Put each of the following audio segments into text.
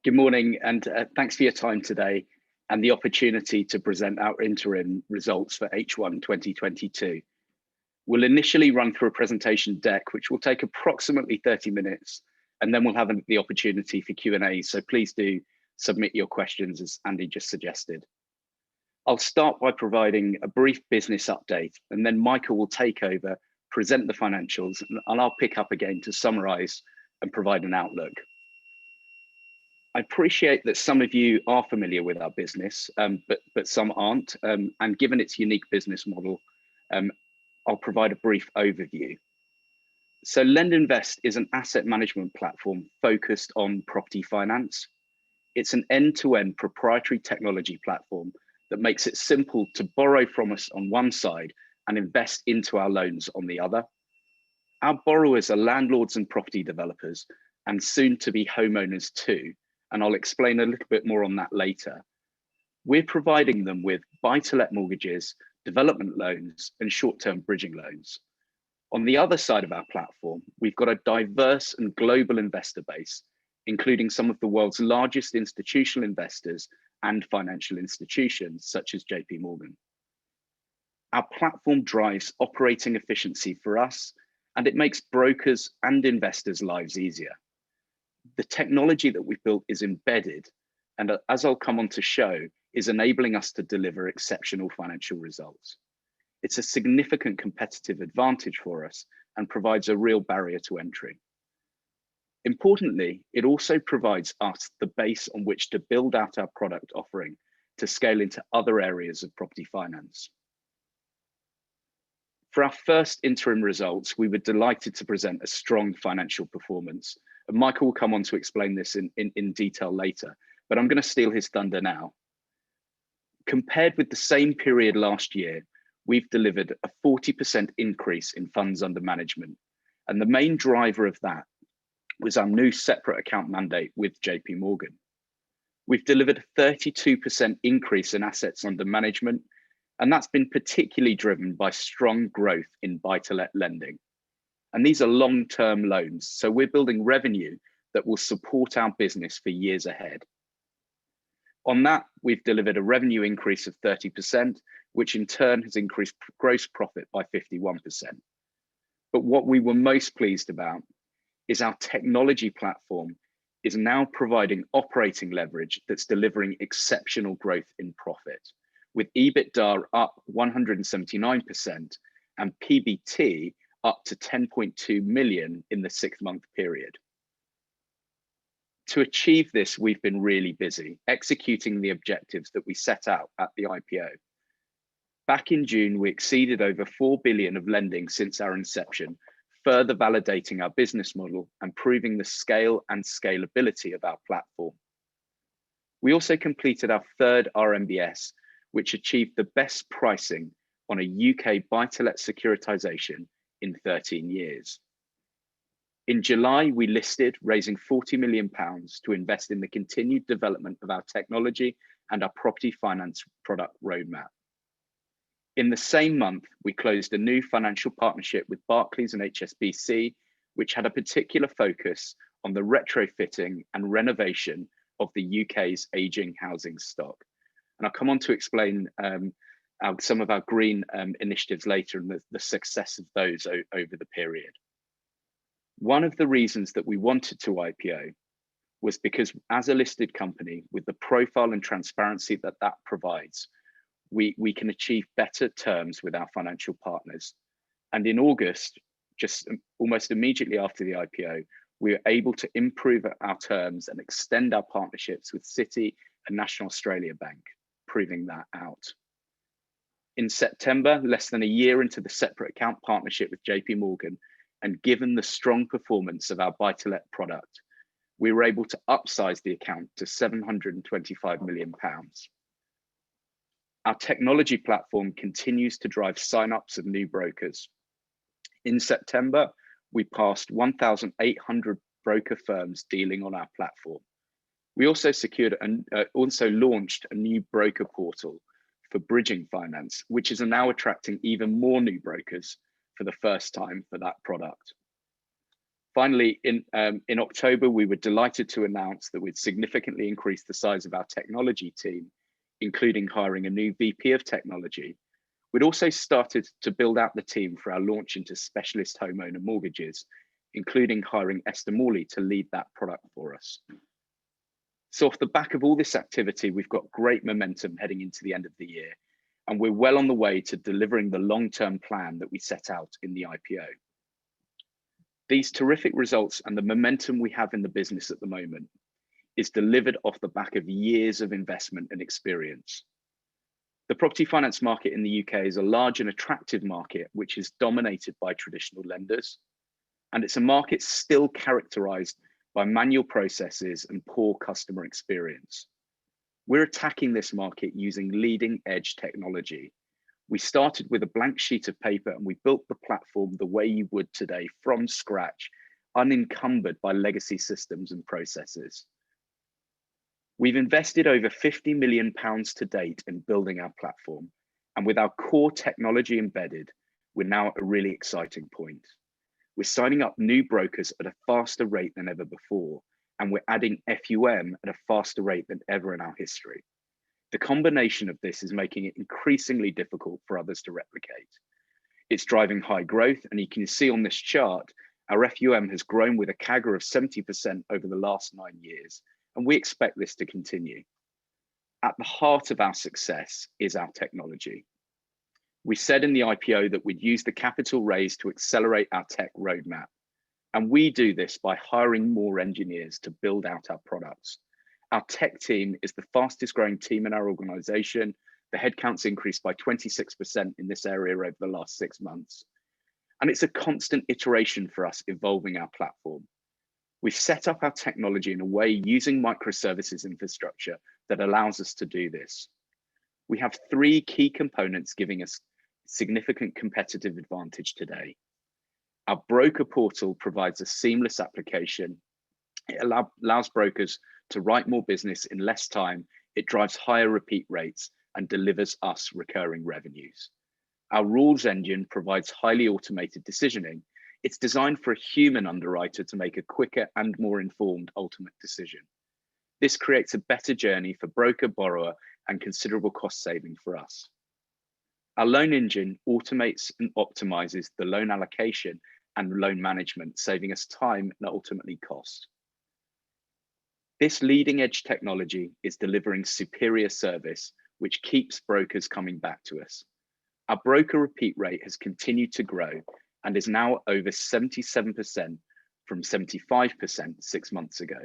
Good morning, and thanks for your time today and the opportunity to present our interim results for H1 2022. We'll initially run through a presentation deck, which will take approximately 30 minutes, and then we'll have the opportunity for Q&A, so please do submit your questions as Andy just suggested. I'll start by providing a brief business update, and then Michael will take over, present the financials, and I'll pick up again to summarize and provide an outlook. I appreciate that some of you are familiar with our business, but some aren't. And given its unique business model, I'll provide a brief overview. So LendInvest is an asset management platform focused on property finance. It's an end-to-end proprietary technology platform that makes it simple to borrow from us on one side and invest into our loans on the other. Our borrowers are landlords and property developers, and soon to be homeowners too. And I'll explain a little bit more on that later. We're providing them with buy-to-let mortgages, development loans, and short-term bridging loans. On the other side of our platform, we've got a diverse and global investor base, including some of the world's largest institutional investors and financial institutions, such as JP Morgan. Our platform drives operating efficiency for us, and it makes brokers and investors' lives easier. The technology that we've built is embedded, and as I'll come on to show, is enabling us to deliver exceptional financial results. It's a significant competitive advantage for us and provides a real barrier to entry. Importantly, it also provides us the base on which to build out our product offering to scale into other areas of property finance. For our first interim results, we were delighted to present a strong financial performance. And Michael will come on to explain this in detail later, but I'm going to steal his thunder now. Compared with the same period last year, we've delivered a 40% increase in funds under management. And the main driver of that was our new separate account mandate with JP Morgan. We've delivered a 32% increase in assets under management, and that's been particularly driven by strong growth in buy-to-let lending. And these are long-term loans, so we're building revenue that will support our business for years ahead. On that, we've delivered a revenue increase of 30%, which in turn has increased gross profit by 51%. But what we were most pleased about is our technology platform is now providing operating leverage that's delivering exceptional growth in profit, with EBITDA up 179% and PBT up to 10.2 million in the 6-month period. To achieve this, we've been really busy executing the objectives that we set out at the IPO. Back in June, we exceeded over 4 billion of lending since our inception, further validating our business model and proving the scale and scalability of our platform. We also completed our third RMBS, which achieved the best pricing on a UK buy-to-let securitization in 13 years. In July, we listed, raising £40 million to invest in the continued development of our technology and our property finance product roadmap. In the same month, we closed a new financial partnership with Barclays and HSBC, which had a particular focus on the retrofitting and renovation of the UK's ageing housing stock. And I'll come on to explain some of our green initiatives later and the success of those over the period. One of the reasons that we wanted to IPO was because as a listed company, with the profile and transparency that that provides, we can achieve better terms with our financial partners. And in August, just almost immediately after the IPO, we were able to improve our terms and extend our partnerships with Citi and National Australia Bank, proving that out. In September, less than a year into the separate account partnership with JP Morgan, and given the strong performance of our buy-to-let product, we were able to upsize the account to £725 million. Our technology platform continues to drive sign-ups of new brokers. In September, we passed 1,800 broker firms dealing on our platform. We also launched a new broker portal for bridging finance, which is now attracting even more new brokers for the first time for that product. Finally, in October, we were delighted to announce that we'd significantly increased the size of our technology team, including hiring a new VP of technology. We'd also started to build out the team for our launch into specialist homeowner mortgages, including hiring Esther Morley to lead that product for us. So off the back of all this activity, we've got great momentum heading into the end of the year, and we're well on the way to delivering the long-term plan that we set out in the IPO. These terrific results and the momentum we have in the business at the moment is delivered off the back of years of investment and experience. The property finance market in the UK is a large and attractive market, which is dominated by traditional lenders. And it's a market still characterized by manual processes and poor customer experience. We're attacking this market using leading edge technology. We started with a blank sheet of paper and we built the platform the way you would today from scratch, unencumbered by legacy systems and processes. We've invested over £50 million to date in building our platform. And with our core technology embedded, we're now at a really exciting point. We're signing up new brokers at a faster rate than ever before, and we're adding FUM at a faster rate than ever in our history. The combination of this is making it increasingly difficult for others to replicate. It's driving high growth, and you can see on this chart, our FUM has grown with a CAGR of 70% over the last 9 years, and we expect this to continue. At the heart of our success is our technology. We said in the IPO that we'd use the capital raised to accelerate our tech roadmap, and we do this by hiring more engineers to build out our products. Our tech team is the fastest growing team in our organization. The headcount's increased by 26% in this area over the last 6 months. And it's a constant iteration for us evolving our platform. We've set up our technology in a way using microservices infrastructure that allows us to do this. We have 3 key components giving us significant competitive advantage today. Our broker portal provides a seamless application. It allows brokers to write more business in less time. It drives higher repeat rates and delivers us recurring revenues. Our rules engine provides highly automated decisioning. It's designed for a human underwriter to make a quicker and more informed ultimate decision. This creates a better journey for broker, borrower, and considerable cost saving for us. Our loan engine automates and optimizes the loan allocation and loan management, saving us time and ultimately cost. This leading edge technology is delivering superior service, which keeps brokers coming back to us. Our broker repeat rate has continued to grow and is now over 77% from 75% 6 months ago.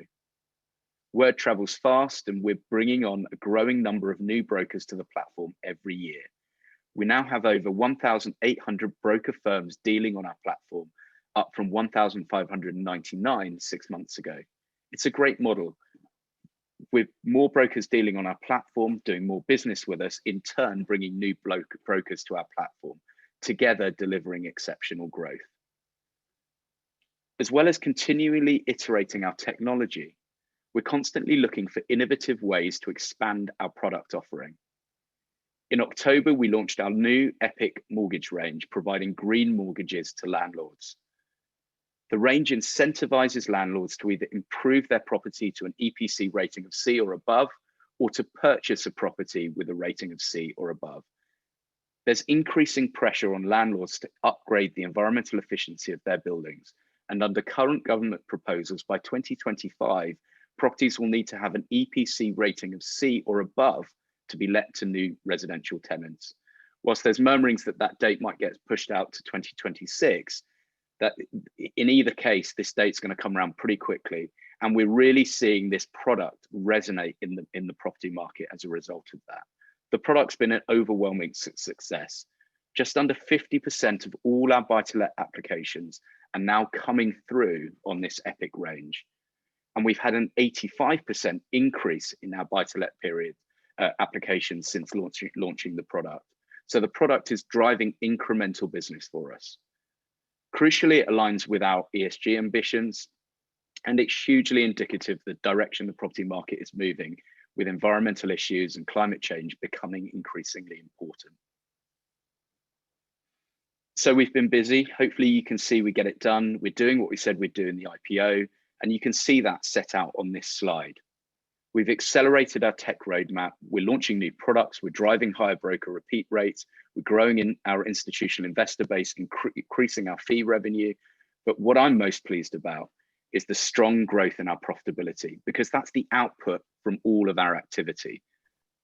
Word travels fast, and we're bringing on a growing number of new brokers to the platform every year. We now have over 1,800 broker firms dealing on our platform, up from 1,599 6 months ago. It's a great model. With more brokers dealing on our platform, doing more business with us, in turn bringing new brokers to our platform, together delivering exceptional growth. As well as continually iterating our technology, we're constantly looking for innovative ways to expand our product offering. In October, we launched our new Epic mortgage range, providing green mortgages to landlords. The range incentivizes landlords to either improve their property to an EPC rating of C or above, or to purchase a property with a rating of C or above. There's increasing pressure on landlords to upgrade the environmental efficiency of their buildings. And under current government proposals, by 2025, properties will need to have an EPC rating of C or above to be let to new residential tenants. Whilst there's murmurings that that date might get pushed out to 2026, that in either case, this date's going to come around pretty quickly. And we're really seeing this product resonate in the property market as a result of that. The product's been an overwhelming success. Just under 50% of all our buy-to-let applications are now coming through on this Epic range. And we've had an 85% increase in our buy-to-let period applications since launching the product. So the product is driving incremental business for us. Crucially, it aligns with our ESG ambitions, and it's hugely indicative of the direction the property market is moving, with environmental issues and climate change becoming increasingly important. So we've been busy. Hopefully you can see we get it done. We're doing what we said we'd do in the IPO, and you can see that set out on this slide. We've accelerated our tech roadmap. We're launching new products. We're driving higher broker repeat rates. We're growing in our institutional investor base, increasing our fee revenue. But what I'm most pleased about is the strong growth in our profitability, because that's the output from all of our activity.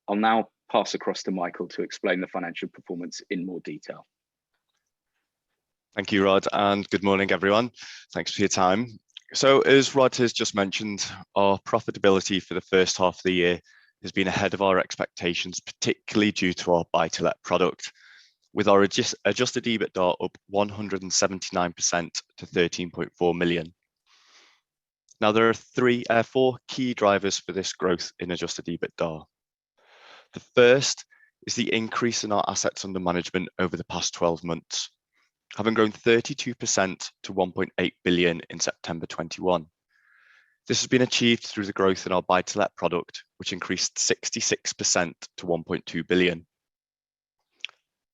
I'll now pass across to Michael to explain the financial performance in more detail. Thank you, Rod, and good morning, everyone. Thanks for your time. So as Rod has just mentioned, our profitability for the first half of the year has been ahead of our expectations, particularly due to our buy-to-let product, with our adjusted EBITDA up 179% to 13.4 million. Now, there are four key drivers for this growth in adjusted EBITDA. The first is the increase in our assets under management over the past 12 months, having grown 32% to 1.8 billion in September 21. This has been achieved through the growth in our buy-to-let product, which increased 66% to 1.2 billion.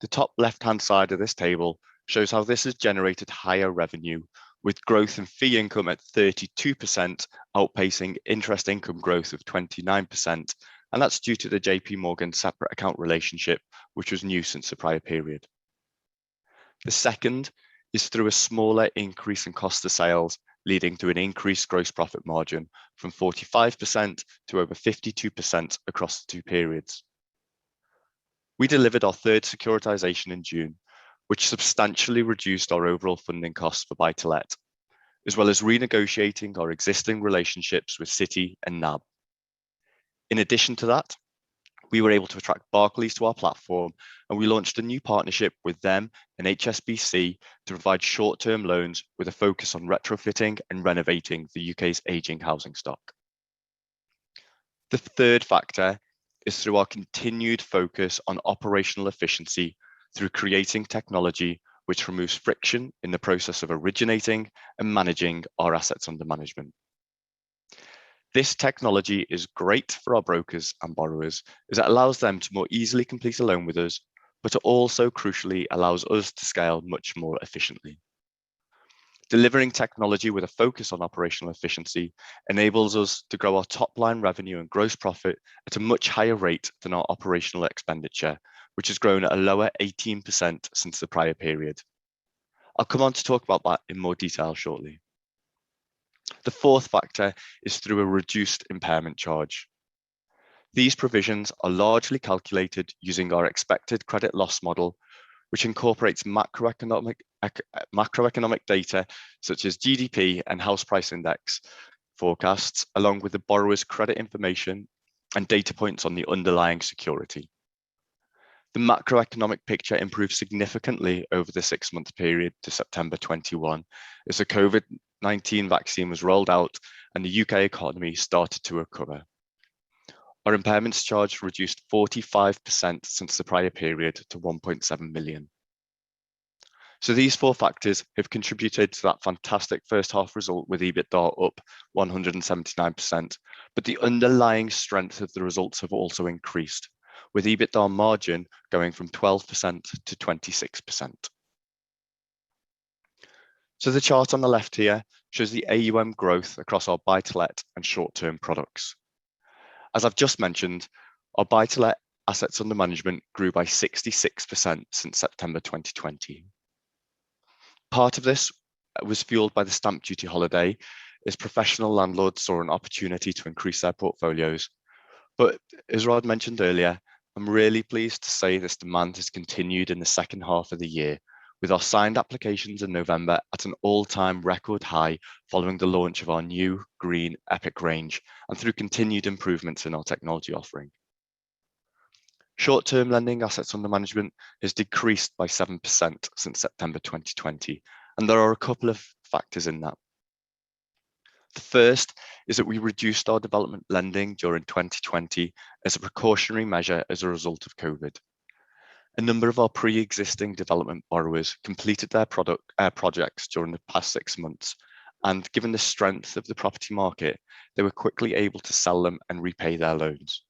The top left-hand side of this table shows how this has generated higher revenue, with growth in fee income at 32%, outpacing interest income growth of 29%, and that's due to the JP Morgan separate account relationship, which was new since the prior period. The second is through a smaller increase in cost of sales, leading to an increased gross profit margin from 45% to over 52% across the two periods. We delivered our third securitization in June, which substantially reduced our overall funding costs for buy-to-let, as well as renegotiating our existing relationships with Citi and NAB. In addition to that, we were able to attract Barclays to our platform, and we launched a new partnership with them and HSBC to provide short-term loans with a focus on retrofitting and renovating the UK's ageing housing stock. The third factor is through our continued focus on operational efficiency through creating technology which removes friction in the process of originating and managing our assets under management. This technology is great for our brokers and borrowers, as it allows them to more easily complete a loan with us, but it also crucially allows us to scale much more efficiently. Delivering technology with a focus on operational efficiency enables us to grow our top line revenue and gross profit at a much higher rate than our operational expenditure, which has grown at a lower 18% since the prior period. I'll come on to talk about that in more detail shortly. The fourth factor is through a reduced impairment charge. These provisions are largely calculated using our expected credit loss model, which incorporates macroeconomic data such as GDP and house price index forecasts, along with the borrower's credit information and data points on the underlying security. The macroeconomic picture improved significantly over the 6-month period to September 21, as the COVID-19 vaccine was rolled out and the UK economy started to recover. Our impairments charge reduced 45% since the prior period to 1.7 million. So these four factors have contributed to that fantastic first half result, with EBITDA up 179%, but the underlying strength of the results have also increased, with EBITDA margin going from 12% to 26%. So the chart on the left here shows the AUM growth across our buy-to-let and short-term products. As I've just mentioned, our buy-to-let assets under management grew by 66% since September 2020. Part of this was fueled by the stamp duty holiday, as professional landlords saw an opportunity to increase their portfolios. But as Rod mentioned earlier, I'm really pleased to say this demand has continued in the second half of the year, with our signed applications in November at an all-time record high following the launch of our new green Epic range and through continued improvements in our technology offering. Short-term lending assets under management has decreased by 7% since September 2020, and there are a couple of factors in that. The first is that we reduced our development lending during 2020 as a precautionary measure as a result of COVID. A number of our pre-existing development borrowers completed their projects during the past 6 months, and given the strength of the property market, they were quickly able to sell them and repay their loans.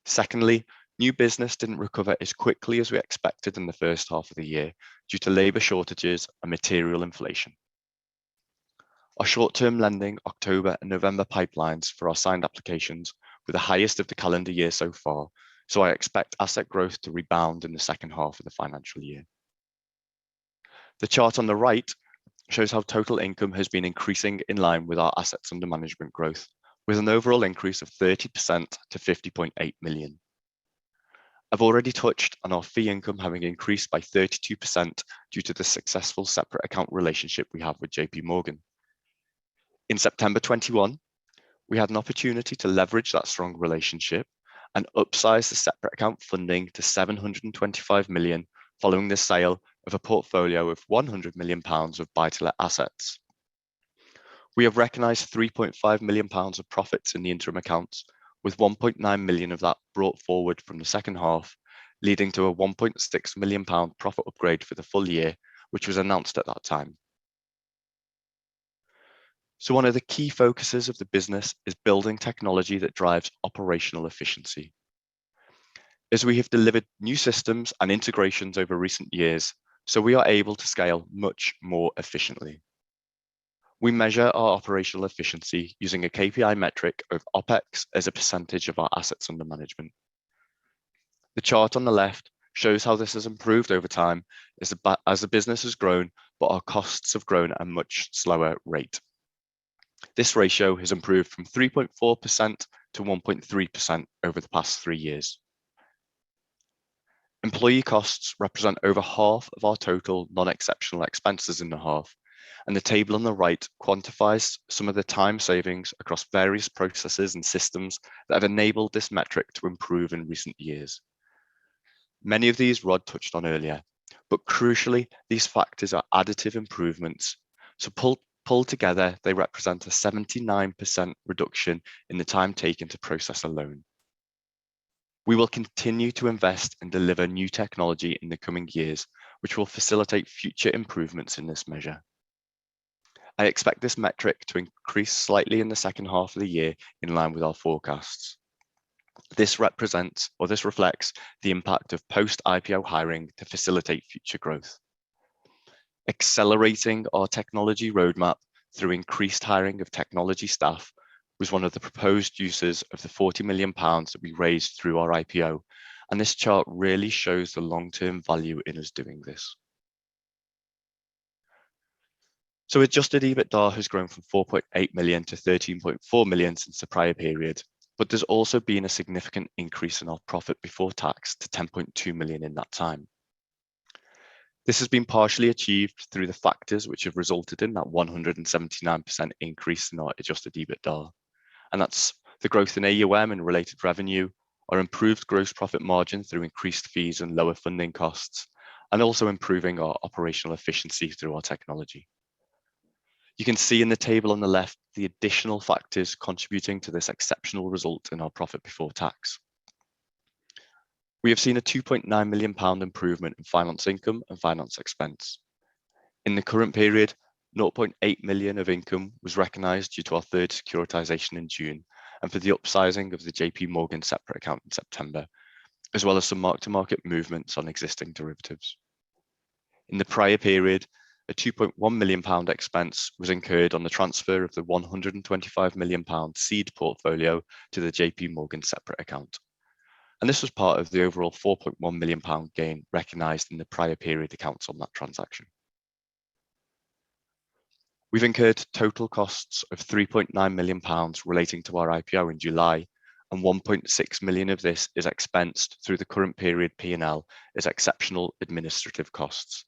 Secondly, New business didn't recover as quickly as we expected in the first half of the year due to labour shortages and material inflation. Our short-term lending October and November pipelines for our signed applications were the highest of the calendar year so far, so I expect asset growth to rebound in the second half of the financial year. The chart on the right shows how total income has been increasing in line with our assets under management growth, with an overall increase of 30% to 50.8 million. I've already touched on our fee income having increased by 32% due to the successful separate account relationship we have with JP Morgan. In September 21, we had an opportunity to leverage that strong relationship and upsize the separate account funding to 725 million following the sale of a portfolio of 100 million pounds of buy-to-let assets. We have recognised 3.5 million pounds of profits in the interim accounts, with 1.9 million of that brought forward from the second half, leading to a 1.6 million pound profit upgrade for the full year, which was announced at that time. So one of the key focuses of the business is building technology that drives operational efficiency. As we have delivered new systems and integrations over recent years, so we are able to scale much more efficiently. We measure our operational efficiency using a KPI metric of OPEX as a percentage of our assets under management. The chart on the left shows how this has improved over time as the business has grown, but our costs have grown at a much slower rate. This ratio has improved from 3.4% to 1.3% over the past 3 years. Employee costs represent over half of our total non-exceptional expenses in the half, and the table on the right quantifies some of the time savings across various processes and systems that have enabled this metric to improve in recent years. Many of these Rod touched on earlier, but crucially, these factors are additive improvements. So pulled together, they represent a 79% reduction in the time taken to process a loan. We will continue to invest and deliver new technology in the coming years, which will facilitate future improvements in this measure. I expect this metric to increase slightly in the second half of the year in line with our forecasts. This reflects the impact of post-IPO hiring to facilitate future growth. Accelerating our technology roadmap through increased hiring of technology staff was one of the proposed uses of the £40 million that we raised through our IPO, and this chart really shows the long-term value in us doing this. So adjusted EBITDA has grown from 4.8 million to 13.4 million since the prior period, but there's also been a significant increase in our profit before tax to 10.2 million in that time. This has been partially achieved through the factors which have resulted in that 179% increase in our adjusted EBITDA. And that's the growth in AUM and related revenue, our improved gross profit margin through increased fees and lower funding costs, and also improving our operational efficiency through our technology. You can see in the table on the left the additional factors contributing to this exceptional result in our profit before tax. We have seen a £2.9 million improvement in finance income and finance expense. In the current period, 0.8 million of income was recognised due to our third securitisation in June and for the upsizing of the JP Morgan separate account in September, as well as some mark-to-market movements on existing derivatives. In the prior period, a £2.1 million expense was incurred on the transfer of the £125 million seed portfolio to the JP Morgan separate account. And this was part of the overall £4.1 million gain recognised in the prior period accounts on that transaction. We've incurred total costs of £3.9 million relating to our IPO in July, and 1.6 million of this is expensed through the current period P&L as exceptional administrative costs,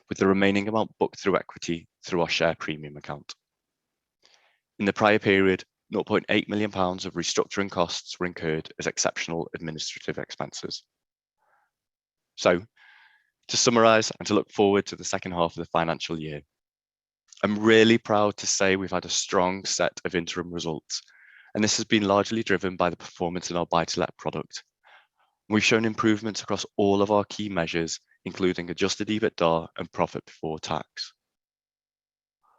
with the remaining amount booked through equity through our share premium account. In the prior period, £0.8 million of restructuring costs were incurred as exceptional administrative expenses. So, to summarise and to look forward to the second half of the financial year, I'm really proud to say we've had a strong set of interim results, and this has been largely driven by the performance in our buy-to-let product. We've shown improvements across all of our key measures, including adjusted EBITDA and profit before tax.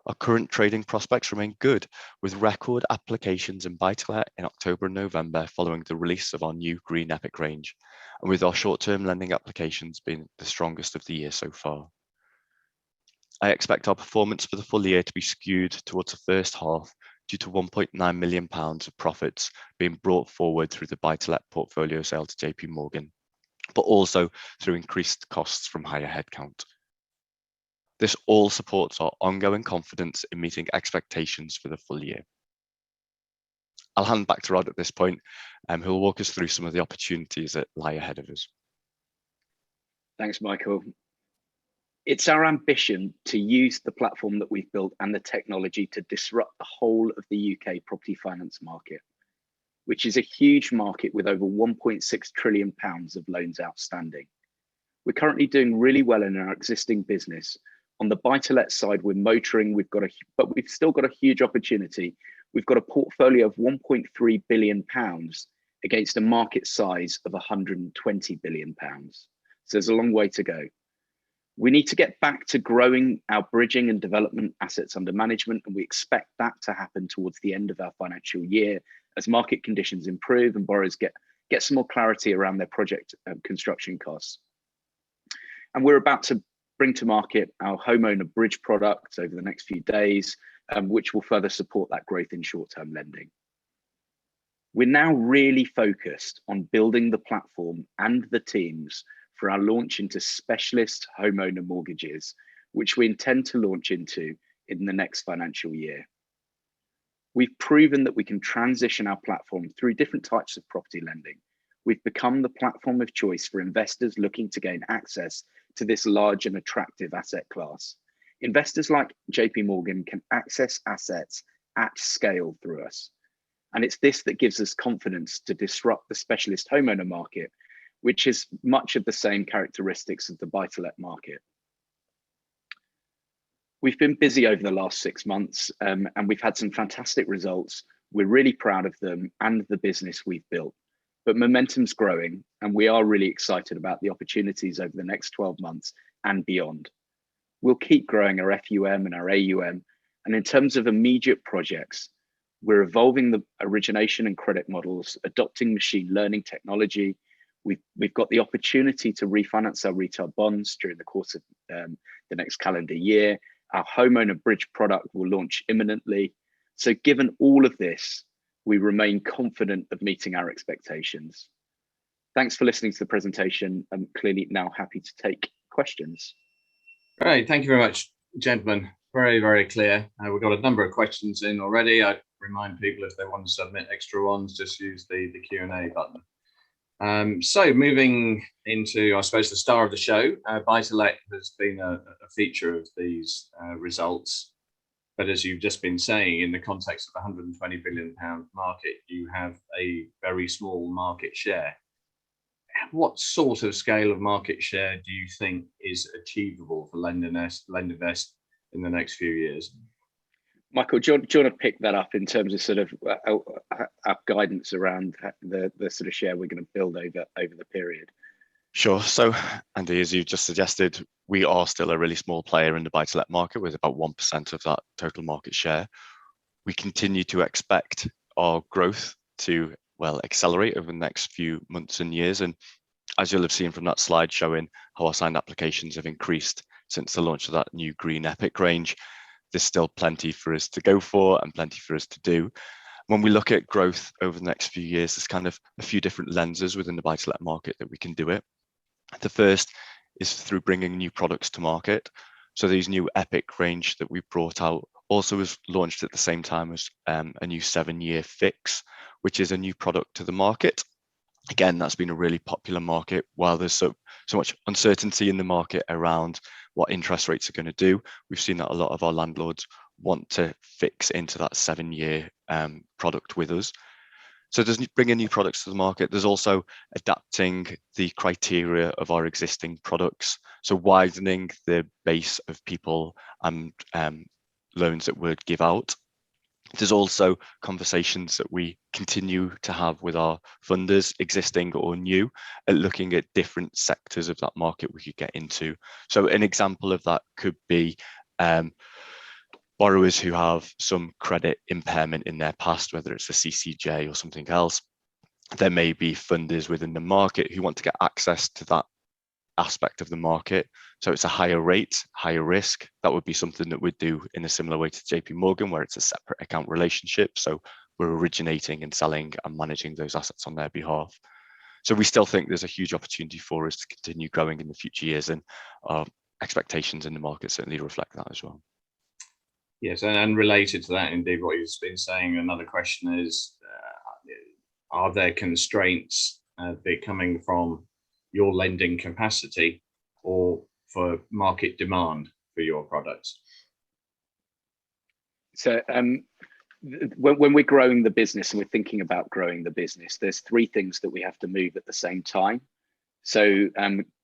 Our current trading prospects remain good, with record applications in buy-to-let in October and November following the release of our new Green Epic range, and with our short-term lending applications being the strongest of the year so far. I expect our performance for the full year to be skewed towards the first half due to £1.9 million of profits being brought forward through the buy-to-let portfolio sale to JP Morgan, but also through increased costs from higher headcount. This all supports our ongoing confidence in meeting expectations for the full year. I'll hand back to Rod at this point, who will walk us through some of the opportunities that lie ahead of us. Thanks, Michael. It's our ambition to use the platform that we've built and the technology to disrupt the whole of the UK property finance market, which is a huge market with over £1.6 trillion of loans outstanding. We're currently doing really well in our existing business. On the buy-to-let side, we're motoring, but we've still got a huge opportunity. We've got a portfolio of £1.3 billion against a market size of £120 billion. So there's a long way to go. We need to get back to growing our bridging and development assets under management, and we expect that to happen towards the end of our financial year as market conditions improve and borrowers get some more clarity around their project construction costs. And we're about to bring to market our homeowner bridge product over the next few days, which will further support that growth in short-term lending. We're now really focused on building the platform and the teams for our launch into specialist homeowner mortgages, which we intend to launch into in the next financial year. We've proven that we can transition our platform through different types of property lending. We've become the platform of choice for investors looking to gain access to this large and attractive asset class. Investors like JP Morgan can access assets at scale through us. And it's this that gives us confidence to disrupt the specialist homeowner market, which is much of the same characteristics of the buy-to-let market. We've been busy over the last 6 months, and we've had some fantastic results. We're really proud of them and the business we've built, but momentum's growing, and we are really excited about the opportunities over the next 12 months and beyond. We'll keep growing our FUM and our AUM, and in terms of immediate projects, we're evolving the origination and credit models, adopting machine learning technology. We've got the opportunity to refinance our retail bonds during the course of the next calendar year. Our homeowner bridge product will launch imminently. So given all of this, we remain confident of meeting our expectations. Thanks for listening to the presentation. I'm clearly now happy to take questions. Great, thank you very much, gentlemen. Very, very clear. We've got a number of questions in already. I remind people if they want to submit extra ones, just use the Q&A button. So moving into, I suppose, the star of the show, buy-to-let has been a feature of these results. But as you've just been saying, in the context of a £120 billion market, you have a very small market share. What sort of scale of market share do you think is achievable for LendInvest in the next few years? Michael, do you want to pick that up in terms of sort of our guidance around the sort of share we're going to build over the period? Sure. So, Andy, as you just suggested, we are still a really small player in the buy-to-let market with about 1% of that total market share. We continue to expect our growth to, accelerate over the next few months and years. And as you'll have seen from that slide showing how our signed applications have increased since the launch of that new Green Epic range, there's still plenty for us to go for and plenty for us to do. When we look at growth over the next few years, there's kind of a few different lenses within the buy-to-let market that we can do it. The first is through bringing new products to market. So these new Epic range that we brought out also was launched at the same time as a new 7-year fix, which is a new product to the market. Again, that's been a really popular market. While there's so much uncertainty in the market around what interest rates are going to do, we've seen that a lot of our landlords want to fix into that 7-year product with us. So there's bringing new products to the market. There's also adapting the criteria of our existing products. So widening the base of people and loans that we'd give out. There's also conversations that we continue to have with our funders, existing or new, at looking at different sectors of that market we could get into. So an example of that could be borrowers who have some credit impairment in their past, whether it's a CCJ or something else. There may be funders within the market who want to get access to that aspect of the market. So it's a higher rate, higher risk. That would be something that we'd do in a similar way to JP Morgan, where it's a separate account relationship. So we're originating and selling and managing those assets on their behalf. So we still think there's a huge opportunity for us to continue growing in the future years, and our expectations in the market certainly reflect that as well. Yes, and related to that, indeed, what you've been saying, another question is, are there constraints coming from your lending capacity or for market demand for your products? So when we're growing the business and we're thinking about growing the business, there's three things that we have to move at the same time. So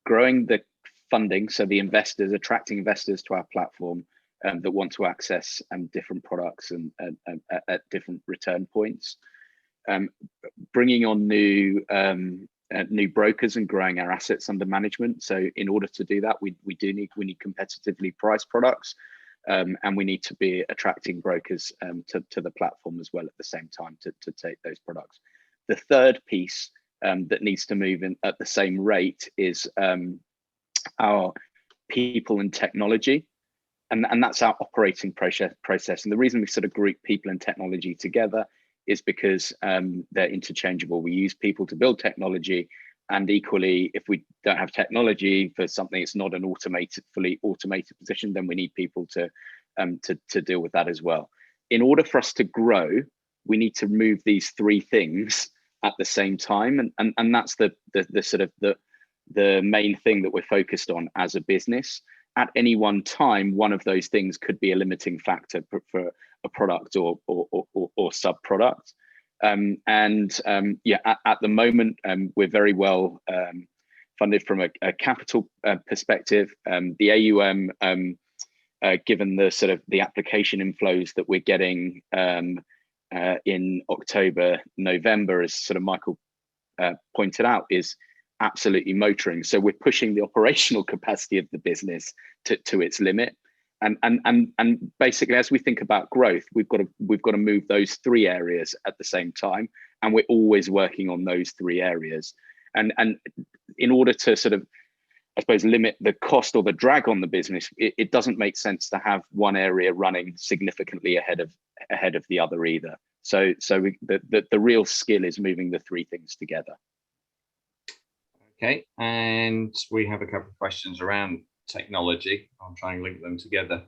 growing the funding, so the investors, attracting investors to our platform that want to access different products and at different return points. Bringing on new brokers and growing our assets under management. So in order to do that, we need competitively priced products, and we need to be attracting brokers to the platform as well at the same time to take those products. The third piece that needs to move in at the same rate is our people and technology, and that's our operating process. And the reason we sort of group people and technology together is because they're interchangeable. We use people to build technology, and equally, if we don't have technology for something, it's not an fully automated position, then we need people to deal with that as well. In order for us to grow, we need to move these three things at the same time, and that's the sort of the main thing that we're focused on as a business. At any one time, one of those things could be a limiting factor for a product or sub-product. Yeah, at the moment, we're very well funded from a capital perspective. The AUM, given the sort of the application inflows that we're getting in October, November, as sort of Michael pointed out, is absolutely motoring. So we're pushing the operational capacity of the business to its limit. And basically, as we think about growth, we've got to move those three areas at the same time, and we're always working on those three areas. And in order to sort of, I suppose, limit the cost or the drag on the business, it doesn't make sense to have one area running significantly ahead of the other either. So the real skill is moving the three things together. Okay, and we have a couple of questions around technology. I'll try and link them together.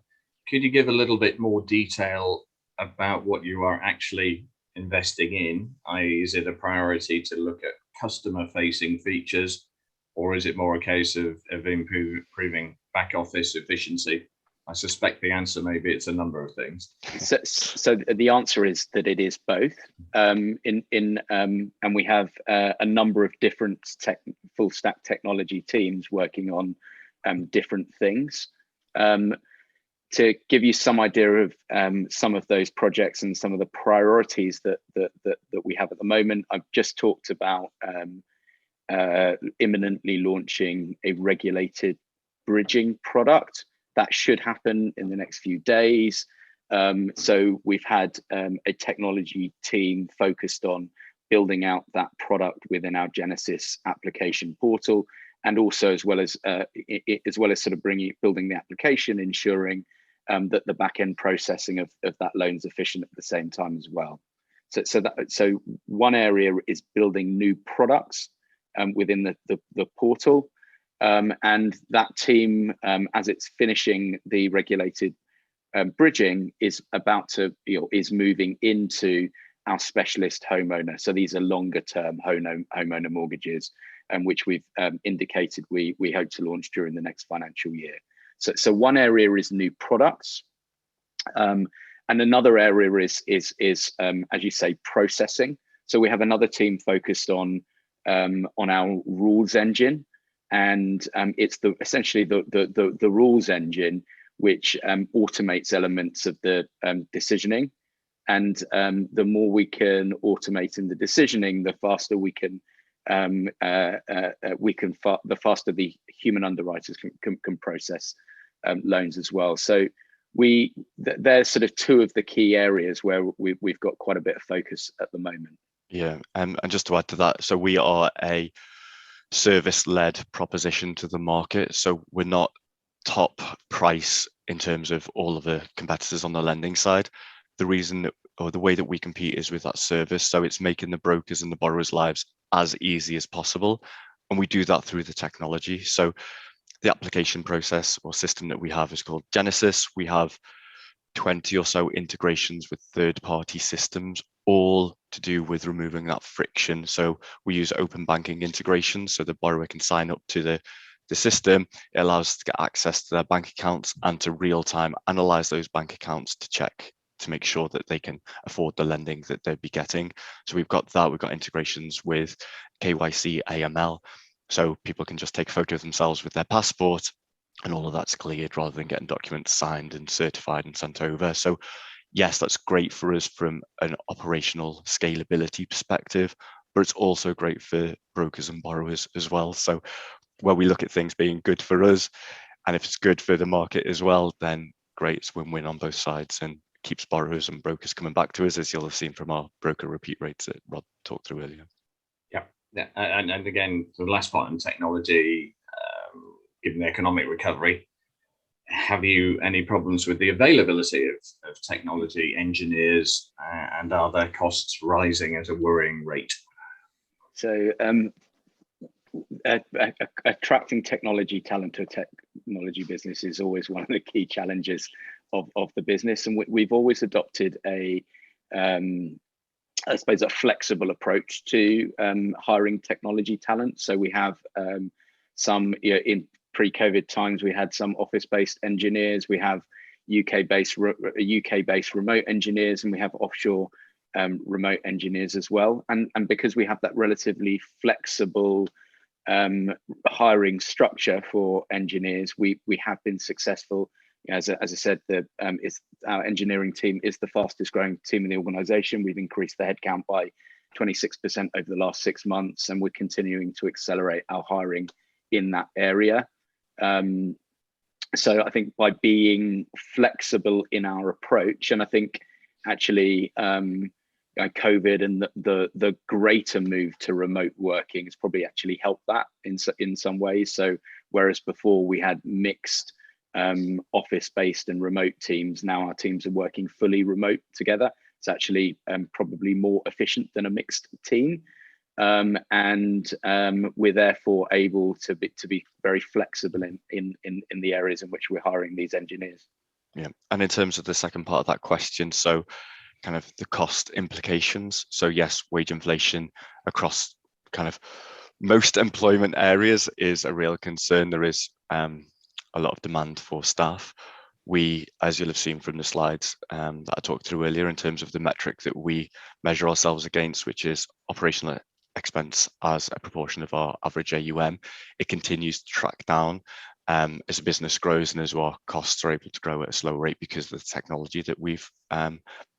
Could you give a little bit more detail about what you are actually investing in? i.e., is it a priority to look at customer-facing features, or is it more a case of improving back office efficiency? I suspect the answer may be it's a number of things. So the answer is that it is both. And we have a number of different full stack technology teams working on different things. To give you some idea of some of those projects and some of the priorities that we have at the moment, I've just talked about imminently launching a regulated bridging product. That should happen in the next few days. So we've had a technology team focused on building out that product within our Genesis application portal, and also as well as sort of building the application, ensuring that the back end processing of that loan is efficient at the same time as well. So one area is building new products within the portal. And that team, as it's finishing the regulated bridging, is is moving into our specialist homeowner. So these are longer term homeowner mortgages, which we've indicated we hope to launch during the next financial year. So one area is new products, and another area is as you say, processing. So we have another team focused on our rules engine. And it's essentially the rules engine which automates elements of the decisioning, and the more we can automate in the decisioning, the faster the faster the human underwriters can process loans as well. So They're sort of two of the key areas where we've got quite a bit of focus at the moment. Yeah, and just to add to that, so we are a service-led proposition to the market. So we're not top price in terms of all of the competitors on the lending side. The reason that, or the way that we compete is with that service. So it's making the brokers and the borrowers' lives as easy as possible. And we do that through the technology. So the application process or system that we have is called Genesis. We have 20 or so integrations with third-party systems, all to do with removing that friction. So we use open banking integration, so the borrower can sign up to the system. It allows us to get access to their bank accounts and to real-time analyze those bank accounts to check to make sure that they can afford the lending that they'd be getting. So we've got that. We've got integrations with KYC, AML, so people can just take a photo of themselves with their passport, and all of that's cleared rather than getting documents signed and certified and sent over. So yes, that's great for us from an operational scalability perspective, but it's also great for brokers and borrowers as well. So where we look at things being good for us, and if it's good for the market as well, then great, it's win-win on both sides and keeps borrowers and brokers coming back to us, as you'll have seen from our broker repeat rates that Rob talked through earlier. Yeah, and again, the last part on technology, given the economic recovery, have you any problems with the availability of technology engineers, and are their costs rising at a worrying rate? So attracting technology talent to a technology business is always one of the key challenges of the business, and we've always adopted I suppose a flexible approach to hiring technology talent. So we have some, in pre-COVID times, we had some office-based engineers. We have UK-based remote engineers, and we have offshore remote engineers as well. And because we have that relatively flexible hiring structure for engineers, we have been successful. As I said, our engineering team is the fastest growing team in the organization. We've increased the headcount by 26% over the last 6 months, and we're continuing to accelerate our hiring in that area. So I think by being flexible in our approach, and I think actually COVID and the greater move to remote working has probably actually helped that in some ways. So whereas before we had mixed office-based and remote teams, now our teams are working fully remote together. It's actually probably more efficient than a mixed team, and we're therefore able to be very flexible in the areas in which we're hiring these engineers. Yeah, and in terms of the second part of that question, so kind of the cost implications. So yes, wage inflation across kind of most employment areas is a real concern. There is a lot of demand for staff. We, as you'll have seen from the slides that I talked through earlier, in terms of the metric that we measure ourselves against, which is operational expense as a proportion of our average AUM, it continues to track down as the business grows and as our costs are able to grow at a slower rate because of the technology that we've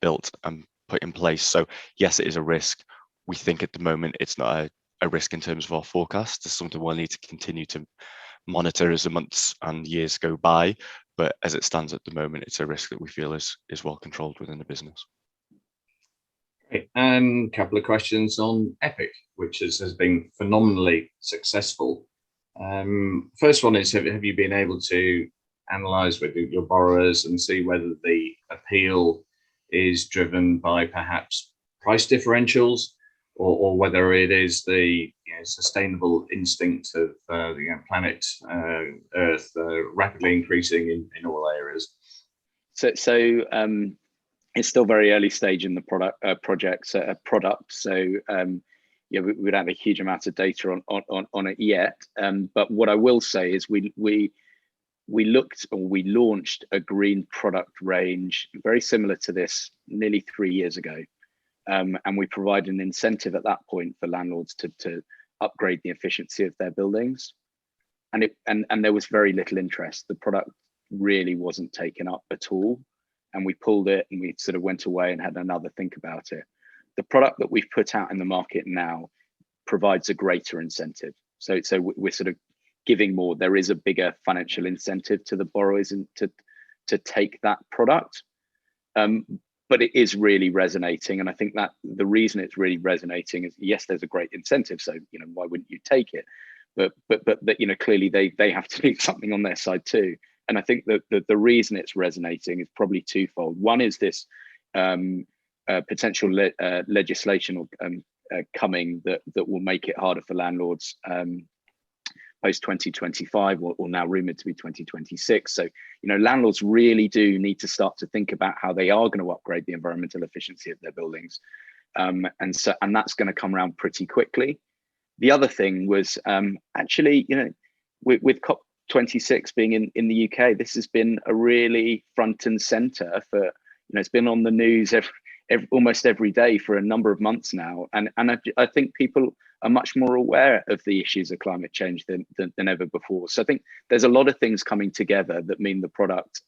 built and put in place. So yes, it is a risk. We think at the moment it's not a risk in terms of our forecast. It's something we'll need to continue to monitor as the months and years go by, but as it stands at the moment, it's a risk that we feel is well controlled within the business. Great. And a couple of questions on Epic, which has been phenomenally successful. First one is, have you been able to analyze with your borrowers and see whether the appeal is driven by perhaps price differentials, or whether it is the sustainable instinct of planet Earth rapidly increasing in all areas? So it's still very early stage in the product. So we don't have a huge amount of data on it yet. But what I will say is we launched a green product range very similar to this nearly 3 years ago. And we provided an incentive at that point for landlords to upgrade the efficiency of their buildings, and there was very little interest. The product really wasn't taken up at all, and we pulled it and we sort of went away and had another think about it. The product that we've put out in the market now provides a greater incentive. So we're sort of giving more. There is a bigger financial incentive to the borrowers and to take that product. But it is really resonating, and I think that the reason it's really resonating is, yes, there's a great incentive, so why wouldn't you take it? But that clearly they have to do something on their side too. And I think that the reason it's resonating is probably twofold. One is this potential legislation coming that will make it harder for landlords post 2025, or now rumored to be 2026. So landlords really do need to start to think about how they are going to upgrade the environmental efficiency of their buildings, and that's going to come around pretty quickly. The other thing was actually, with COP26 being in the UK, this has been a really front and center for, it's been on the news almost every day for a number of months now. And I think people are much more aware of the issues of climate change than ever before. So I think there's a lot of things coming together that mean the product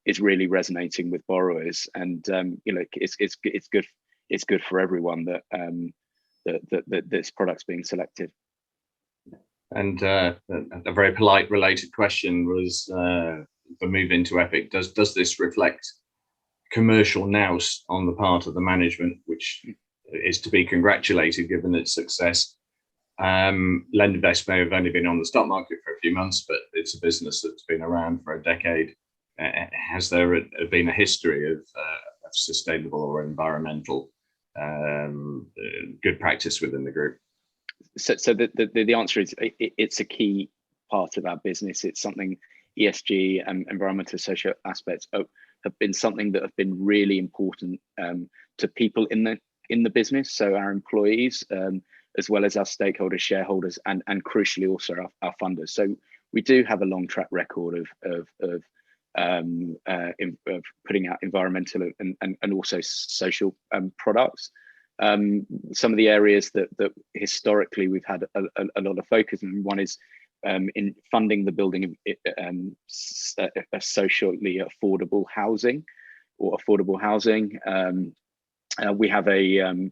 is really resonating with borrowers. And it's good for everyone that this product's being selected. And a very polite related question was the move into Epic. Does this reflect commercial nous on the part of the management, which is to be congratulated given its success? LendInvest may have only been on the stock market for a few months, but it's a business that's been around for a decade. Has there been a history of sustainable or environmental good practice within the group? So the answer is it's a key part of our business. It's something ESG and environmental social aspects have been something that have been really important to people in the business. So our employees, as well as our stakeholders, shareholders, and crucially also our funders. So we do have a long track record of putting out environmental and also social products. Some of the areas that historically we've had a lot of focus on, one is in funding the building of a socially affordable housing or affordable housing. We have a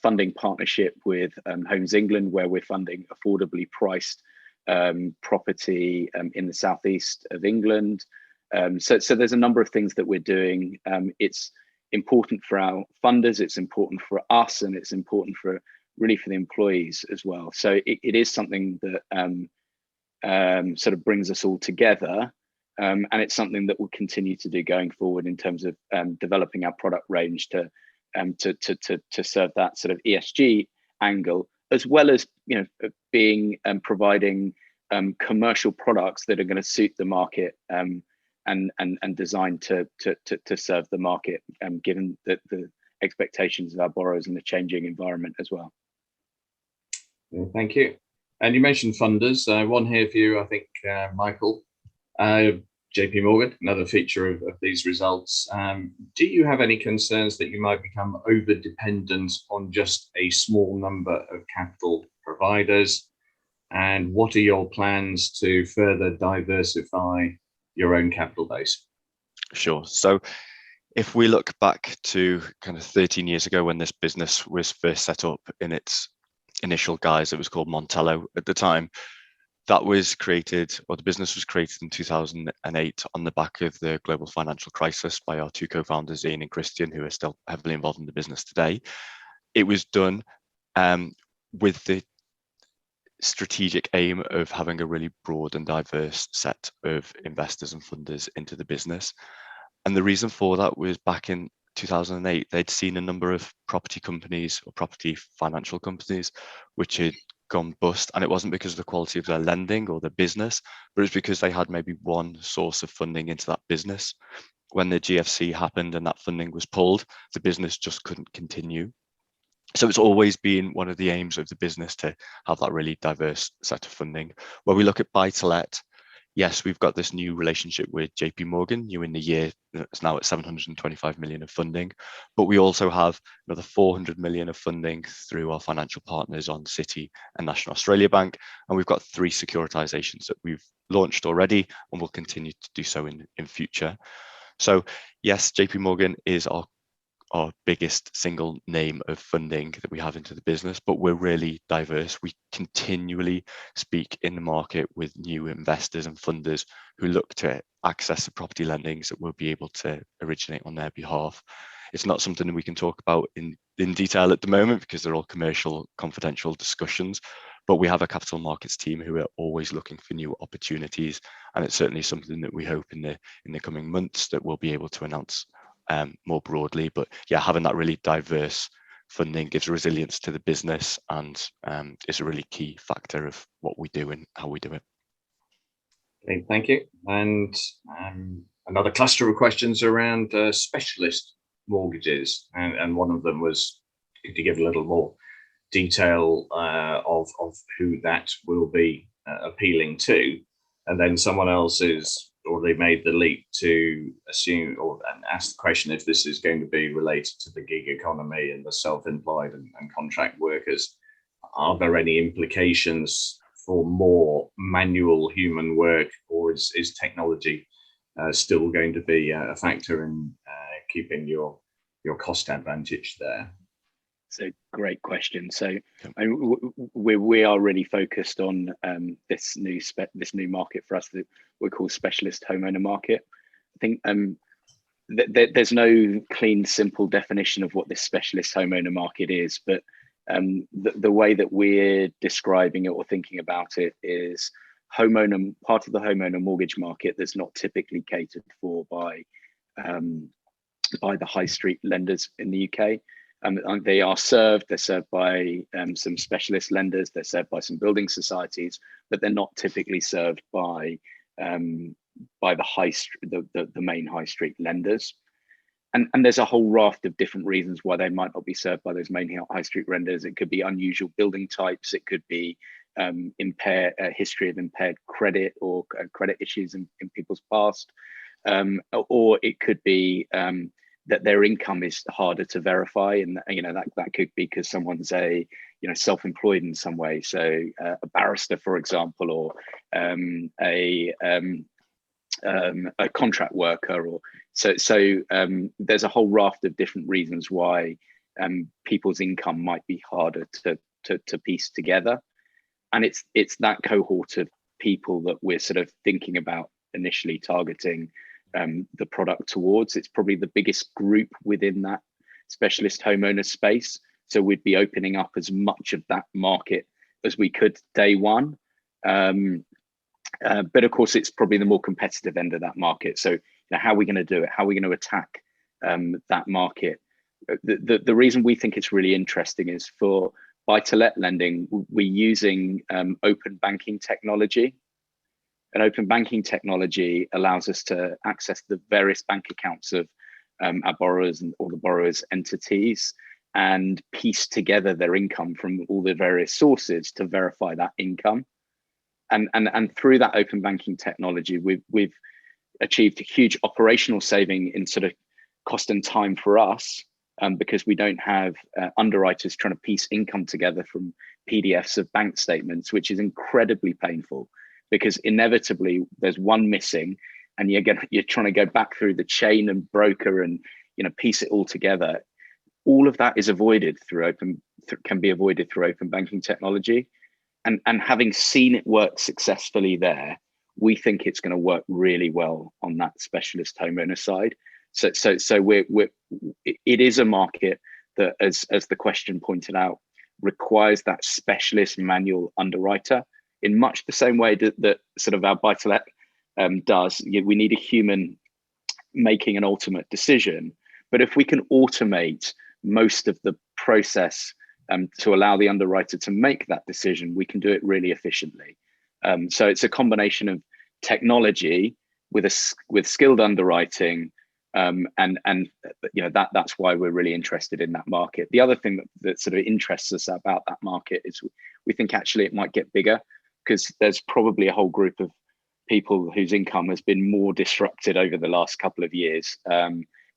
funding partnership with Homes England, where we're funding affordably priced property in the southeast of England. So there's a number of things that we're doing. It's important for our funders, it's important for us, and it's important for the employees as well. So it is something that sort of brings us all together, and it's something that we'll continue to do going forward in terms of developing our product range to serve that sort of ESG angle, as well as being providing commercial products that are going to suit the market and designed to serve the market, given the expectations of our borrowers and the changing environment as well. Thank you. And you mentioned funders. One here for you, I think, Michael. JP Morgan, another feature of these results. Do you have any concerns that you might become over-dependent on just a small number of capital providers? And what are your plans to further diversify your own capital base? Sure. So if we look back to kind of 13 years ago when this business was first set up in its initial guise, it was called Montello at the time. That was created, or the business was created in 2008 on the back of the global financial crisis by our two co-founders, Ian and Christian, who are still heavily involved in the business today. It was done with the strategic aim of having a really broad and diverse set of investors and funders into the business. And the reason for that was back in 2008, they'd seen a number of property companies or property financial companies which had gone bust, and it wasn't because of the quality of their lending or their business, but it's because they had maybe one source of funding into that business. When the GFC happened and that funding was pulled, the business just couldn't continue. So it's always been one of the aims of the business to have that really diverse set of funding. Where we look at buy to let, yes, we've got this new relationship with JP Morgan, new in the year, it's now at 725 million of funding, but we also have another 400 million of funding through our financial partners on Citi and National Australia Bank. And we've got 3 securitizations that we've launched already and will continue to do so in future. So yes, JP Morgan is our our biggest single name of funding that we have into the business, but we're really diverse. We continually speak in the market with new investors and funders who look to access the property lending that we'll be able to originate on their behalf. It's not something that we can talk about in detail at the moment because they're all commercial, confidential discussions, but we have a capital markets team who are always looking for new opportunities, and it's certainly something that we hope in the coming months that we'll be able to announce more broadly. But yeah, having that really diverse funding gives resilience to the business and is a really key factor of what we do and how we do it. Okay, thank you. And another cluster of questions around specialist mortgages, and one of them was, could you give a little more detail of who that will be appealing to? And then someone else is, or they made the leap to assume or ask the question if this is going to be related to the gig economy and the self-employed and contract workers. Are there any implications for more manual human work, or is technology still going to be a factor in keeping your cost advantage there? So great question. So we are really focused on this new market for us that we call specialist homeowner market. I think there's no clean, simple definition of what this specialist homeowner market is, but the way that we're describing it or thinking about it is part of the homeowner mortgage market that's not typically catered for by the high street lenders in the UK. They're served by some specialist lenders, they're served by some building societies, but they're not typically served by the main high street lenders. And there's a whole raft of different reasons why they might not be served by those main high street lenders. It could be unusual building types, it could be history of impaired credit or credit issues in people's past, or it could be that their income is harder to verify, and that could be because someone's self-employed in some way, so a barrister, for example, or a contract worker, or so there's a whole raft of different reasons why people's income might be harder to piece together, and it's that cohort of people that we're sort of thinking about initially targeting the product towards. It's probably the biggest group within that specialist homeowner space, so we'd be opening up as much of that market as we could day one, but of course it's probably the more competitive end of that market. So how are we going to do it? How are we going to attack that market? The reason we think it's really interesting is for buy-to-let lending, we're using open banking technology. And open banking technology allows us to access the various bank accounts of our borrowers and all the borrowers' entities and piece together their income from all the various sources to verify that income. And through that open banking technology, we've achieved a huge operational saving in sort of cost and time for us, because we don't have underwriters trying to piece income together from PDFs of bank statements, which is incredibly painful, because inevitably there's one missing, and you're trying to go back through the chain and broker and piece it all together. All of that is avoided can be avoided through open banking technology, and having seen it work successfully there, we think it's going to work really well on that specialist homeowner side. So it is a market that, as the question pointed out, requires that specialist manual underwriter in much the same way that sort of our buy-to-let does. We need a human making an ultimate decision, but if we can automate most of the process to allow the underwriter to make that decision, we can do it really efficiently. So it's a combination of technology with skilled underwriting, and that's why we're really interested in that market. The other thing that sort of interests us about that market is we think actually it might get bigger, because there's probably a whole group of people whose income has been more disrupted over the last couple of years,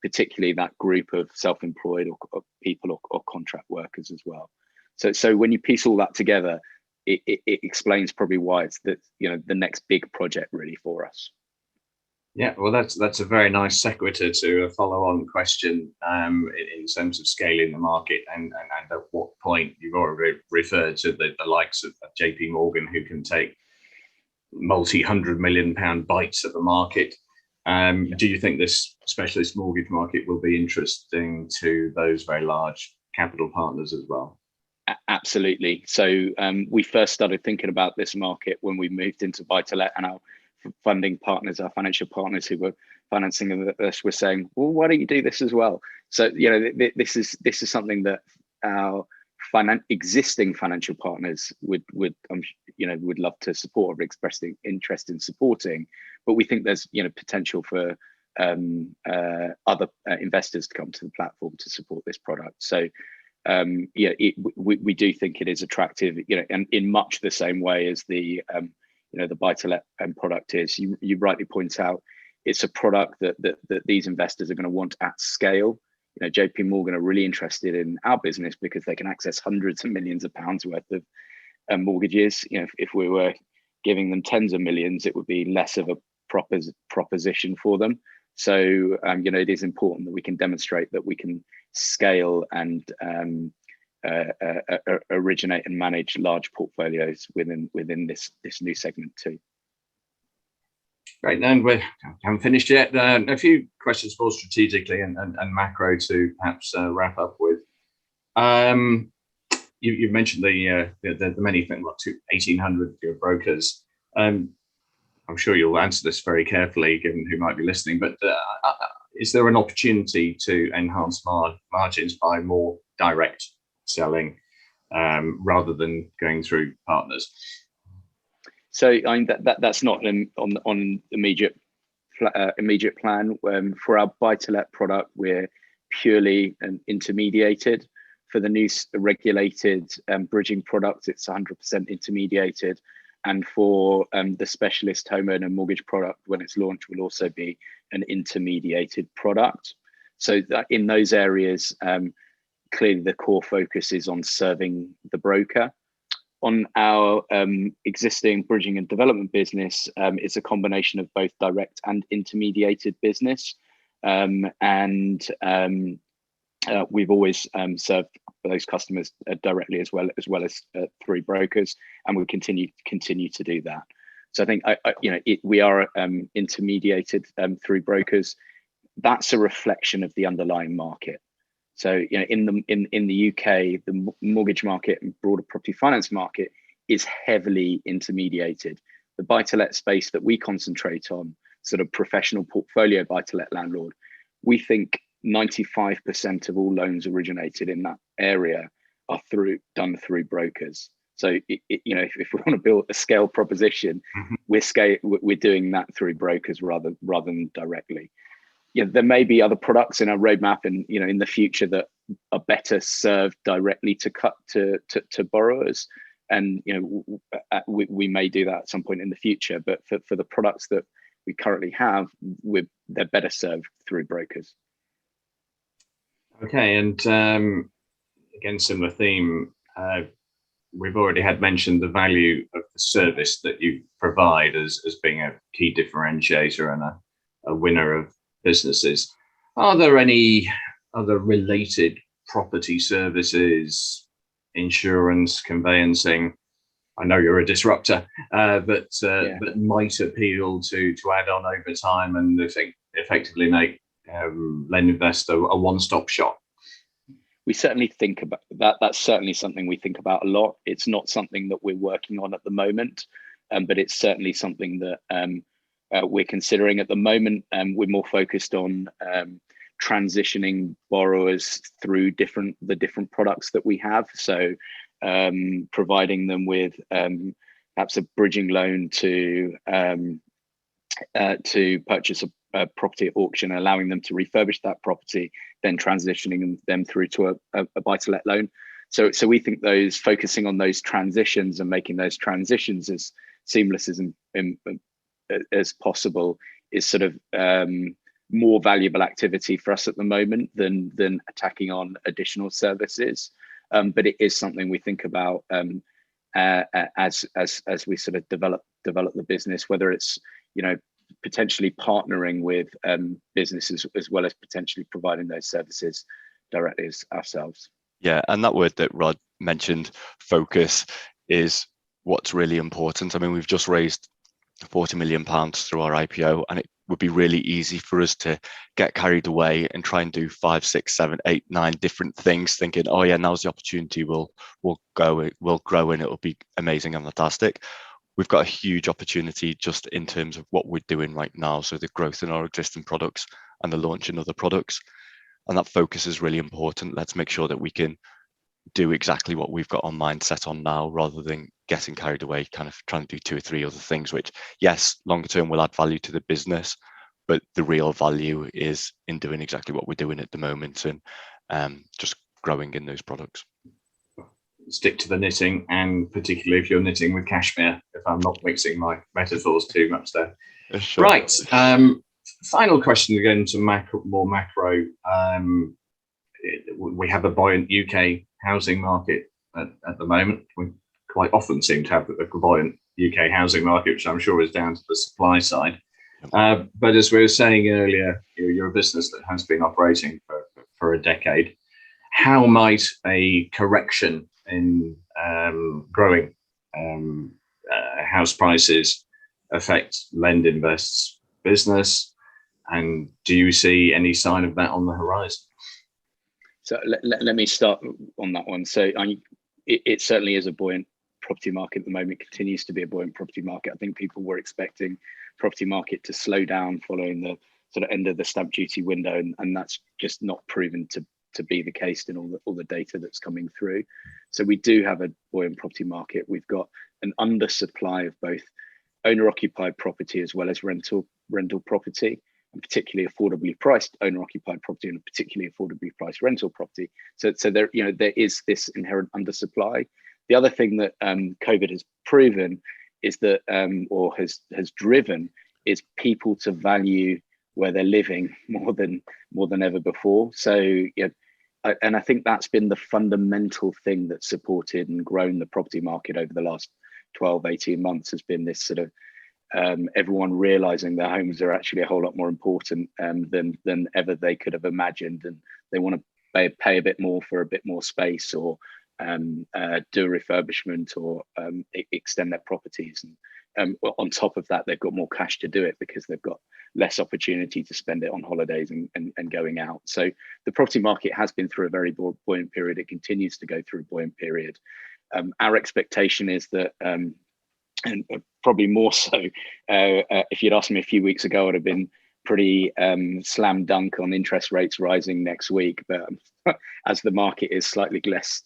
particularly that group of self-employed or people or contract workers as well. So when you piece all that together, it explains probably why it's the next big project really for us. Yeah, well, that's a very nice sequitur to a follow-on question in terms of scaling the market and at what point you've already referred to the likes of JP Morgan, who can take multi-100 million-pound bites of the market. Do you think this specialist mortgage market will be interesting to those very large capital partners as well? Absolutely. So we first started thinking about this market when we moved into buy-to-let, and our funding partners, our financial partners who were financing us, were saying, well, why don't you do this as well? So, you know, this is something that our existing financial partners would love to support or express interest in supporting, but we think there's, you know, potential for other investors to come to the platform to support this product. So we do think it is attractive, you know, and in much the same way as the the buy-to-let product is. You rightly point out, it's a product that these investors are going to want at scale. You know, JP Morgan are really interested in our business because they can access hundreds of millions of pounds worth of mortgages. You know, if we were giving them tens of millions, it would be less of a proposition for them. So it is important that we can demonstrate that we can scale and originate and manage large portfolios within this new segment too. Great, and we haven't finished yet. A few questions more strategically and macro to perhaps wrap up with. You've mentioned the many things, what, 1,800 brokers. I'm sure you'll answer this very carefully, given who might be listening. But is there an opportunity to enhance margins by more direct selling rather than going through partners? So I mean that's not on immediate plan. For our buy-to-let product, we're purely intermediated. For the new regulated bridging product, it's 100% intermediated. And for the specialist homeowner mortgage product, when it's launched, will also be an intermediated product. So that in those areas, clearly the core focus is on serving the broker. On our existing bridging and development business, it's a combination of both direct and intermediated business. We've always served those customers directly as well as through brokers, and we'll continue to do that. So I think we are intermediated through brokers. That's a reflection of the underlying market. So in the UK, the mortgage market and broader property finance market is heavily intermediated. The buy-to-let space that we concentrate on, sort of professional portfolio buy-to-let landlord, we think 95% of all loans originated in that area are done through brokers. So if we want to build a scale proposition, we're doing that through brokers rather than directly. There may be other products in our roadmap and in the future that are better served directly to borrowers, and we may do that at some point in the future. But for the products that we currently have, they're better served through brokers. Okay, and again, similar theme. We've already had mentioned the value of the service that you provide as being a key differentiator and a winner of businesses. Are there any other related property services, insurance, conveyancing? I know you're a disruptor, but might appeal to add on over time and effectively make LendInvest a one-stop shop? We certainly think about that. That's certainly something we think about a lot. It's not something that we're working on at the moment, but it's certainly something that we're considering at the moment. We're more focused on transitioning borrowers through the different products that we have. So providing them with perhaps a bridging loan to purchase a property at auction, allowing them to refurbish that property, then transitioning them through to a buy-to-let loan. So we think focusing on those transitions and making those transitions as seamless as possible is sort of more valuable activity for us at the moment than attacking on additional services. But it is something we think about as we sort of develop the business, whether it's potentially partnering with businesses as well as potentially providing those services directly as ourselves. Yeah, and that word that Rod mentioned, focus, is what's really important. I mean, we've just raised £40 million through our IPO, and it would be really easy for us to get carried away and try and do 5, 6, 7, 8, 9 different things, thinking, oh yeah, now's the opportunity, we'll grow and it'll be amazing and fantastic. We've got a huge opportunity just in terms of what we're doing right now. So the growth in our existing products and the launch in other products. And that focus is really important. Let's make sure that we can do exactly what we've got our mind set on now, rather than getting carried away, kind of trying to do 2 or 3 other things, which, yes, longer term will add value to the business, but the real value is in doing exactly what we're doing at the moment and just growing in those products. Stick to the knitting, and particularly if you're knitting with cashmere, if I'm not mixing my metaphors too much there. Sure. Right. Final question, again to more macro. We have a buoyant UK housing market at the moment. We quite often seem to have a buoyant UK housing market, which I'm sure is down to the supply side. But as we were saying earlier, you're a business that has been operating for a decade. How might a correction in growing house prices affect LendInvest's business? And do you see any sign of that on the horizon? So let me start on that one. So it certainly is a buoyant property market at the moment, continues to be a buoyant property market. I think people were expecting property market to slow down following the sort of end of the stamp duty window, and that's just not proven to be the case in all the data that's coming through. So we do have a buoyant property market. We've got an undersupply of both owner-occupied property as well as rental property, and particularly affordably priced owner-occupied property and particularly affordably priced rental property. So there, there is this inherent undersupply. The other thing that COVID has proven is that, or has driven, is people to value where they're living more than ever before. So and I think that's been the fundamental thing that supported and grown the property market over the last 12, 18 months, has been this sort of everyone realizing their homes are actually a whole lot more important than ever they could have imagined, and they want to pay a bit more for a bit more space, or do a refurbishment, or extend their properties. And on top of that, they've got more cash to do it because they've got less opportunity to spend it on holidays and going out. So the property market has been through a very buoyant period. It continues to go through a buoyant period. Our expectation is that, and probably more so, if you'd asked me a few weeks ago, I'd have been pretty slam dunk on interest rates rising next week. But as the market is slightly less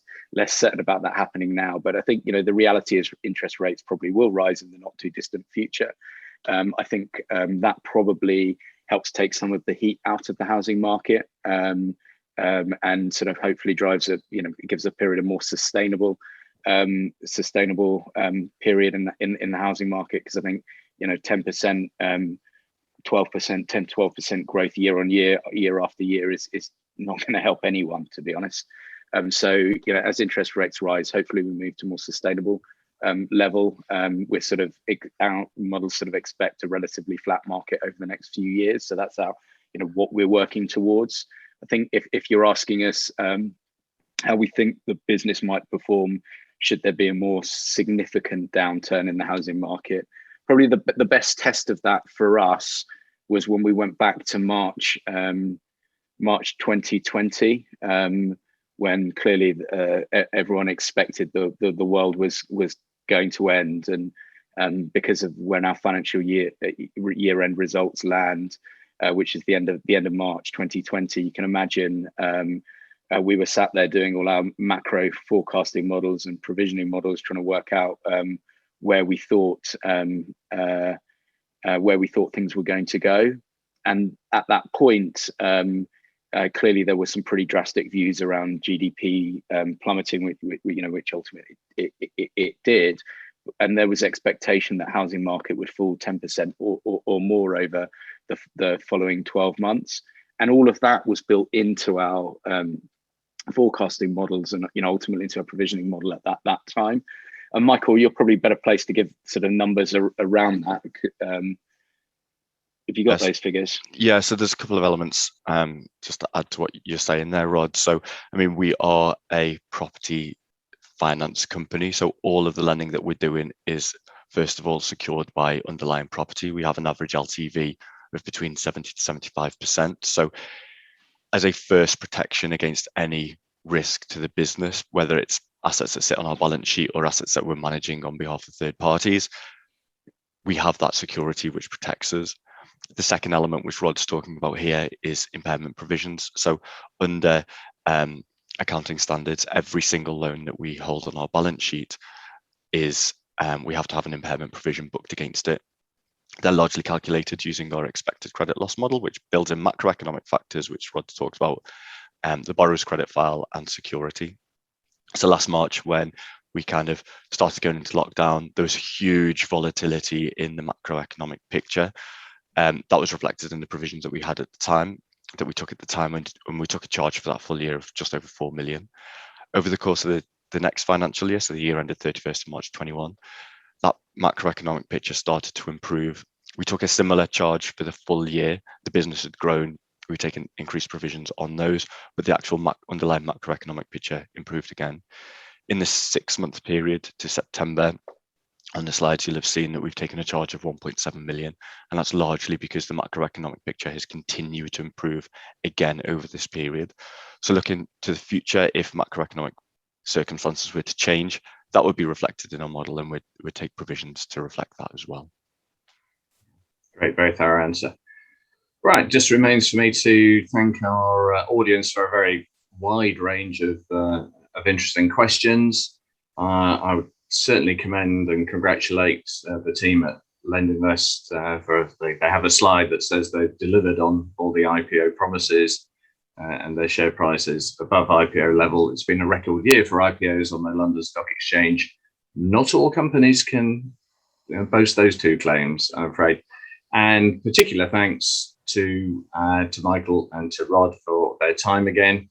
certain about that happening now, but I think the reality is interest rates probably will rise in the not too distant future. I think that probably helps take some of the heat out of the housing market, and sort of hopefully drives it gives a period of more sustainable period in the housing market, because I think 10%, 12%, 10-12% growth year on year, year after year is not going to help anyone, to be honest. So as interest rates rise, hopefully we move to more sustainable level. We're sort of, our models sort of expect a relatively flat market over the next few years. So that's our what we're working towards. I think if you're asking us how we think the business might perform should there be a more significant downturn in the housing market, probably the best test of that for us was when we went back to March 2020, when clearly everyone expected the world was going to end, and because of when our financial year end results land, which is the end of March 2020, you can imagine we were sat there doing all our macro forecasting models and provisioning models, trying to work out where we thought things were going to go. And at that point, clearly there were some pretty drastic views around GDP plummeting, which ultimately it did. And there was expectation that housing market would fall 10% or more over the following 12 months. And all of that was built into our forecasting models and ultimately into a provisioning model at that time. And Michael, you're probably better placed to give sort of numbers around that. Have you got Yes. those figures? Yeah, so there's a couple of elements just to add to what you're saying there, Rod. So, I mean, we are a property finance company, so all of the lending that we're doing is, first of all, secured by underlying property. We have an average LTV of between 70 to 75%. So, as a first protection against any risk to the business, whether it's assets that sit on our balance sheet or assets that we're managing on behalf of third parties, we have that security which protects us. The second element, which Rod's talking about here, is impairment provisions. So under accounting standards, every single loan that we hold on our balance sheet is, we have to have an impairment provision booked against it. They're largely calculated using our expected credit loss model, which builds in macroeconomic factors, which Rod talked about, the borrower's credit file and security. So last March, when we kind of started going into lockdown, there was huge volatility in the macroeconomic picture. That was reflected in the provisions that we had at the time, that we took at the time when we took a charge for that full year of just over 4 million. Over the course of the next financial year, so the year ended 31st of March 21, that macroeconomic picture started to improve. We took a similar charge for the full year. The business had grown. We've taken increased provisions on those, but the actual underlying macroeconomic picture improved again. In the 6-month period to September, on the slides, you'll have seen that we've taken a charge of 1.7 million, and that's largely because the macroeconomic picture has continued to improve again over this period. So looking to the future, if macroeconomic circumstances were to change, that would be reflected in our model, and we'd take provisions to reflect that as well. Great, very thorough answer. Right, just remains for me to thank our audience for a very wide range of interesting questions. I would certainly commend and congratulate the team at LendInvest for they have a slide that says they've delivered on all the IPO promises and their share price is above IPO level. It's been a record year for IPOs on the London Stock Exchange. Not all companies can boast those two claims, I'm afraid. And particular thanks to Michael and to Rod for their time again.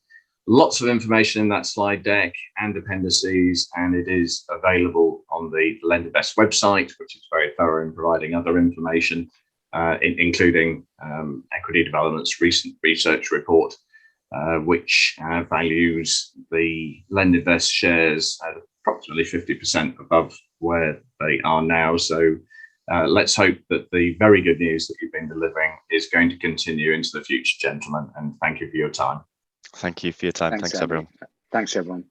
Lots of information in that slide deck and appendices, and it is available on the LendInvest website, which is very thorough in providing other information, including Equity Development's recent research report, which values the LendInvest shares at approximately 50% above where they are now. So let's hope that the very good news that you've been delivering is going to continue into the future, gentlemen, and thank you for your time. Thank you for your time. Thanks everyone. Thanks, everyone.